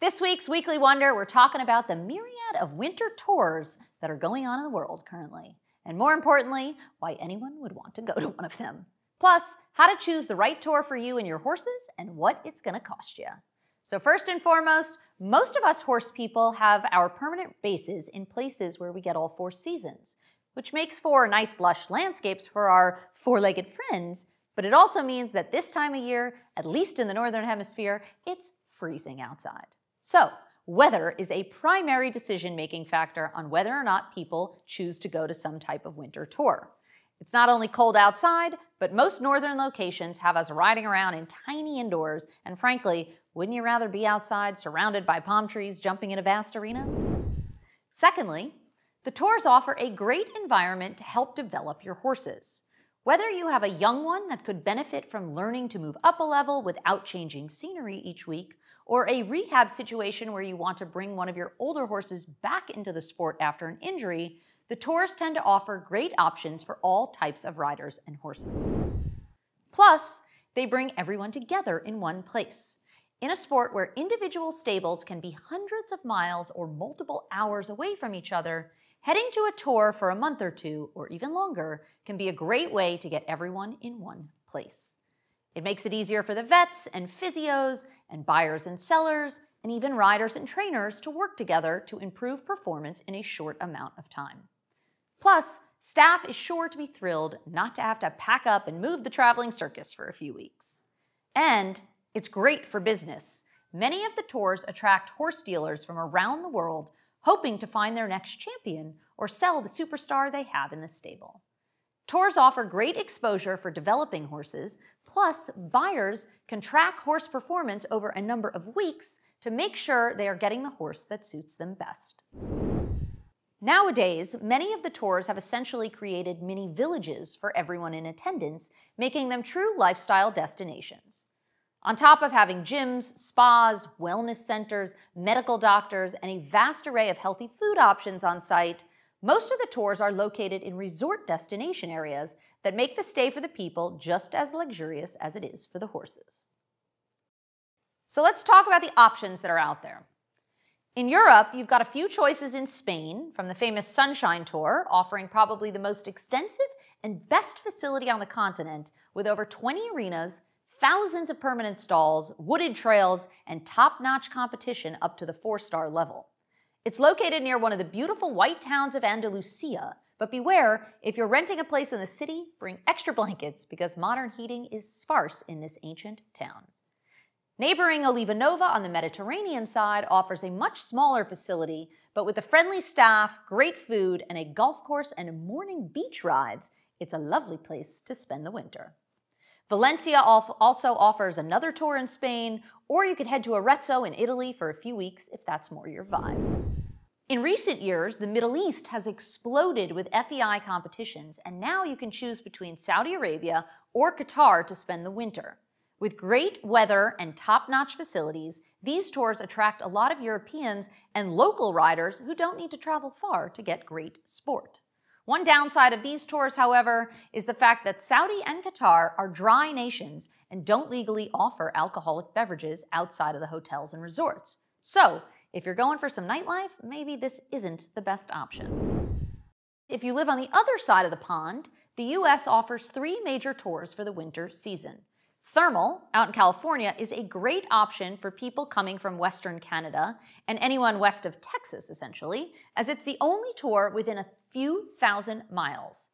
This week's Weekly Wonder, we're talking about the myriad of winter tours that are going on in the world currently. And more importantly, why anyone would want to go to one of them. Plus, how to choose the right tour for you and your horses and what it's going to cost you. So first and foremost, most of us horse people have our permanent bases in places where we get all 4 seasons, which makes for nice lush landscapes for our 4-legged friends, but it also means that this time of year, at least in the Northern Hemisphere, it's freezing outside. So, weather is a primary decision-making factor on whether or not people choose to go to some type of winter tour. It's not only cold outside, but most northern locations have us riding around in tiny indoors, and frankly, wouldn't you rather be outside surrounded by palm trees jumping in a vast arena? Secondly, the tours offer a great environment to help develop your horses. Whether you have a young one that could benefit from learning to move up a level without changing scenery each week, or a rehab situation where you want to bring one of your older horses back into the sport after an injury, the tours tend to offer great options for all types of riders and horses. Plus, they bring everyone together in one place. In a sport where individual stables can be hundreds of miles or multiple hours away from each other, heading to a tour for a month or two, or even longer, can be a great way to get everyone in one place. It makes it easier for the vets and physios and buyers and sellers and even riders and trainers to work together to improve performance in a short amount of time. Plus, staff is sure to be thrilled not to have to pack up and move the traveling circus for a few weeks. And it's great for business. Many of the tours attract horse dealers from around the world hoping to find their next champion or sell the superstar they have in the stable. Tours offer great exposure for developing horses, plus buyers can track horse performance over a number of weeks to make sure they are getting the horse that suits them best. Nowadays, many of the tours have essentially created mini villages for everyone in attendance, making them true lifestyle destinations. On top of having gyms, spas, wellness centers, medical doctors, and a vast array of healthy food options on site, most of the tours are located in resort destination areas that make the stay for the people just as luxurious as it is for the horses. So let's talk about the options that are out there. In Europe, you've got a few choices in Spain, from the famous Sunshine Tour, offering probably the most extensive and best facility on the continent, with over 20 arenas, thousands of permanent stalls, wooded trails, and top-notch competition up to the 4-star level. It's located near one of the beautiful white towns of Andalusia, but beware, if you're renting a place in the city, bring extra blankets because modern heating is sparse in this ancient town. Neighboring Olivanova on the Mediterranean side offers a much smaller facility, but with a friendly staff, great food, and a golf course and morning beach rides, it's a lovely place to spend the winter. Valencia also offers another tour in Spain, or you could head to Arezzo in Italy for a few weeks if that's more your vibe. In recent years, the Middle East has exploded with FEI competitions, and now you can choose between Saudi Arabia or Qatar to spend the winter. With great weather and top-notch facilities, these tours attract a lot of Europeans and local riders who don't need to travel far to get great sport. One downside of these tours, however, is the fact that Saudi and Qatar are dry nations and don't legally offer alcoholic beverages outside of the hotels and resorts. So, if you're going for some nightlife, maybe this isn't the best option. If you live on the other side of the pond, the US offers 3 major tours for the winter season. Thermal, out in California, is a great option for people coming from Western Canada and anyone west of Texas, essentially, as it's the only tour within a few thousand miles.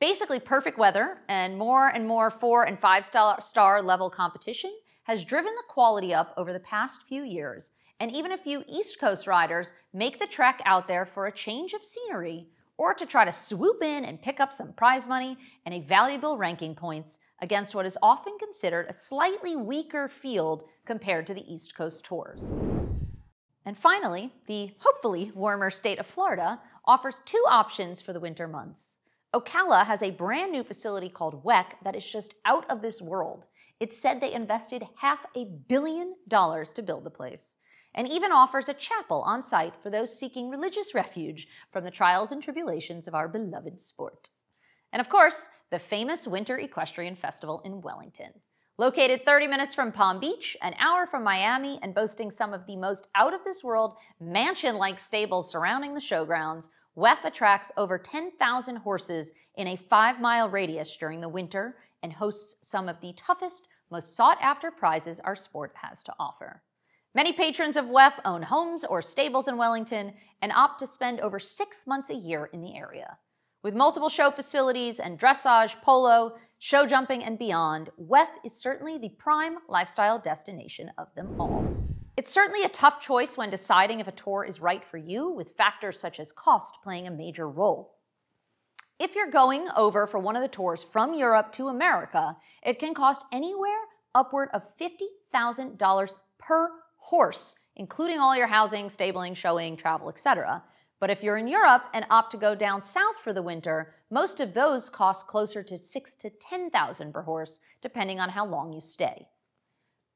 Basically perfect weather and more 4- and 5-star level competition has driven the quality up over the past few years, and even a few East Coast riders make the trek out there for a change of scenery or to try to swoop in and pick up some prize money and a valuable ranking points against what is often considered a slightly weaker field compared to the East Coast tours. And finally, the hopefully warmer state of Florida offers 2 options for the winter months. Ocala has a brand new facility called WEC that is just out of this world. It's said they invested $500 million to build the place, and even offers a chapel on site for those seeking religious refuge from the trials and tribulations of our beloved sport. And of course, the famous Winter Equestrian Festival in Wellington. Located 30 minutes from Palm Beach, an hour from Miami, and boasting some of the most out-of-this-world mansion-like stables surrounding the showgrounds, WEF attracts over 10,000 horses in a 5-mile radius during the winter and hosts some of the toughest, most sought-after prizes our sport has to offer. Many patrons of WEF own homes or stables in Wellington and opt to spend over 6 months a year in the area. With multiple show facilities and dressage, polo, show jumping, and beyond, WEF is certainly the prime lifestyle destination of them all. It's certainly a tough choice when deciding if a tour is right for you, with factors such as cost playing a major role. If you're going over for one of the tours from Europe to America, it can cost anywhere upward of $50,000 per horse, including all your housing, stabling, showing, travel, etc. But if you're in Europe and opt to go down south for the winter, most of those cost closer to $6,000 to $10,000 per horse, depending on how long you stay.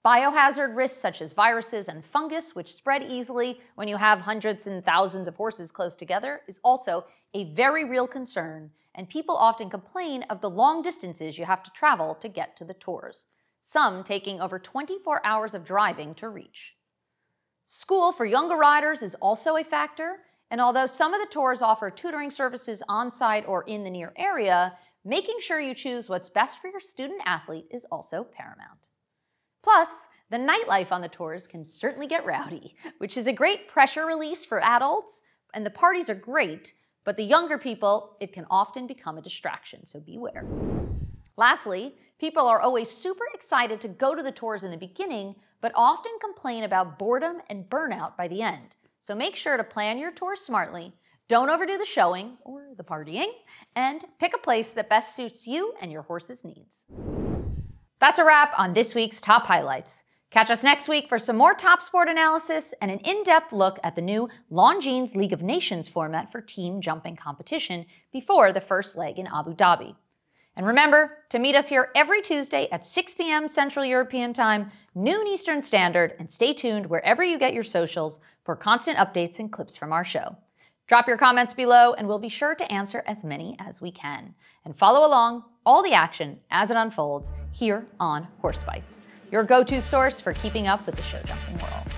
Biohazard risks such as viruses and fungus, which spread easily when you have hundreds and thousands of horses close together, is also a very real concern, and people often complain of the long distances you have to travel to get to the tours, some taking over 24 hours of driving to reach. School for younger riders is also a factor, and although some of the tours offer tutoring services on-site or in the near area, making sure you choose what's best for your student athlete is also paramount. Plus, the nightlife on the tours can certainly get rowdy, which is a great pressure release for adults, and the parties are great, but the younger people, it can often become a distraction, so beware. Lastly, people are always super excited to go to the tours in the beginning, but often complain about boredom and burnout by the end. So make sure to plan your tour smartly, don't overdo the showing or the partying, and pick a place that best suits you and your horse's needs. That's a wrap on this week's Top Highlights. Catch us next week for some more top sport analysis and an in-depth look at the new Longines League of Nations format for team jumping competition before the first leg in Abu Dhabi. And remember to meet us here every Tuesday at 6 p.m. Central European Time, noon Eastern Standard, and stay tuned wherever you get your socials for constant updates and clips from our show. Drop your comments below, and we'll be sure to answer as many as we can. And follow along all the action as it unfolds here on Horse Bytes, your go-to source for keeping up with the show jumping world.